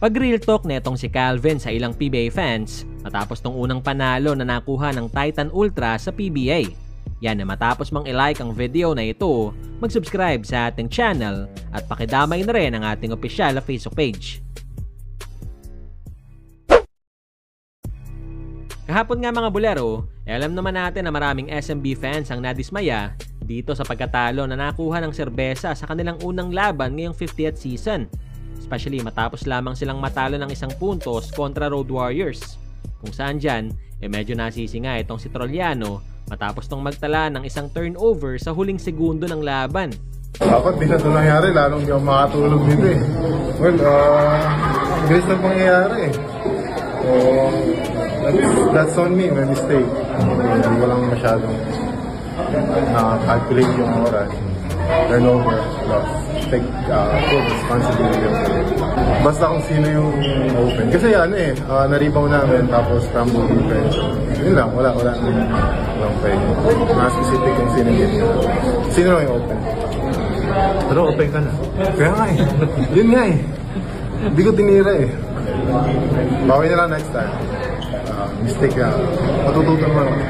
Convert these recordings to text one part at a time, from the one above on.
Pag-real talk netong si Calvin sa ilang PBA fans matapos tong unang panalo na nakuha ng Titan Ultra sa PBA. Yan na matapos mang i-like ang video na ito, mag-subscribe sa ating channel at pakidamay na rin ang ating opisyal na Facebook page. Kahapon nga mga bulero, alam naman natin na maraming SMB fans ang nadismaya dito sa pagkatalo na nakuha ng serbesa sa kanilang unang laban ngayong 50th season. Especially matapos lamang silang matalo ng 1 puntos kontra Road Warriors. Kung saan dyan, medyo nasisi nga itong si Trollano matapos tong magtala ng 1 turnover sa huling segundo ng laban. Dapat di na ito nangyari, lalong di ako makatulog dito eh. Well, bilis na pangyayari eh. So, that's on me, my mistake. Hindi ko lang masyadong calculate yung oras. Turnover, loss. Take full responsibility. Basta kung sino yung open. Kasi na-rebound namin, tapos crumble defense. Yun lang, wala pwede. Mga specific kung sino yung sino yung open. Pero open ka na. Kaya nga eh. Yun nga eh. Hindi ko tinira eh. Bawi na lang next time. Mistake na. Matututo naman ako.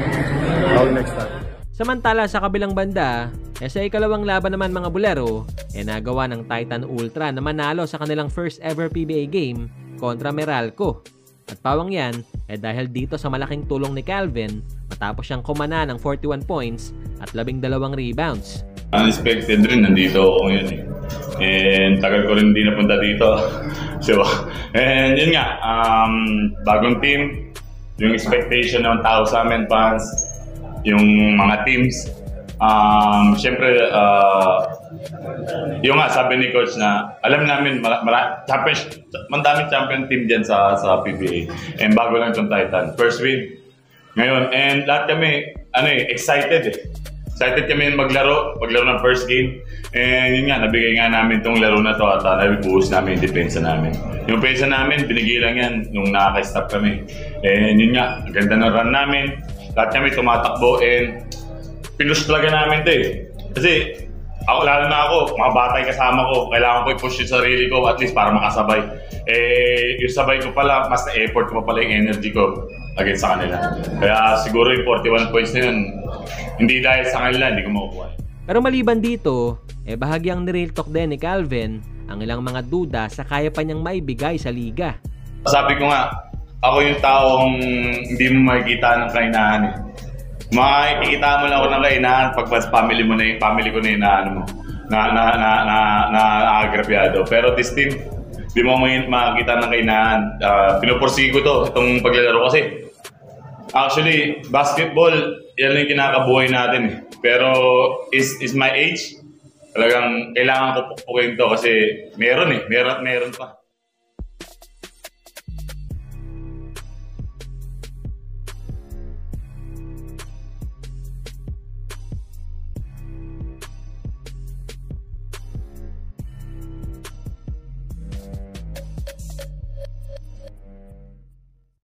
Bawi next time. Samantala sa kabilang banda, sa ikalawang laban naman mga bulero, nagawa ng Titan Ultra na manalo sa kanilang first ever PBA game kontra Meralco. At pawang yan, dahil dito sa malaking tulong ni Calvin matapos siyang kumana ng 41 points at 12 rebounds. Unexpected rin, nandito ako ngayon eh. And tagal ko rin hindi napunta dito. So, and yun nga, bagong team, yung expectation ng tao sa amin, fans, yung mga teams. Siyempre, yung nga sabi ni coach na alam namin mandaming champion team dyan sa PBA. And bago lang itong Titan. First win. Ngayon, and lahat kami excited eh. Excited kami maglaro ng first game. And yun nga, nabigay nga namin itong laro na to at nabibuhos namin yung depensa namin. Yung depensa namin, binigay lang yan nung nakaka-stop kami. And yun nga, ang ganda ng run namin. Lahat kami tumatakbo and pinush talaga namin ito eh. Kasi ako, lalo na ako, mga batay kasama ko, kailangan ko i-push yung sarili ko at least para makasabay. Yung sabay ko pala, mas na-effort ko pa pala yung energy ko against sa kanila. Kaya siguro yung 41 points na yun, hindi dahil sa kanila, hindi ko makukuha. Pero maliban dito, bahagyang nireal talk din ni Calvin ang ilang mga duda sa kaya pa niyang maibigay sa liga. Sabi ko nga, ako yung taong hindi mo makikita ng kainahan eh. Makikita mo lang ako ng kainahan pag family mo na yung family ko na yung na-agrabyado. Pero this team, di mo makikita ng kainahan. Pinupursige ko itong paglalaro kasi actually, basketball, yan lang yung kinakabuhay natin eh. Pero is my age, talagang kailangan ko pupukuin to kasi meron pa.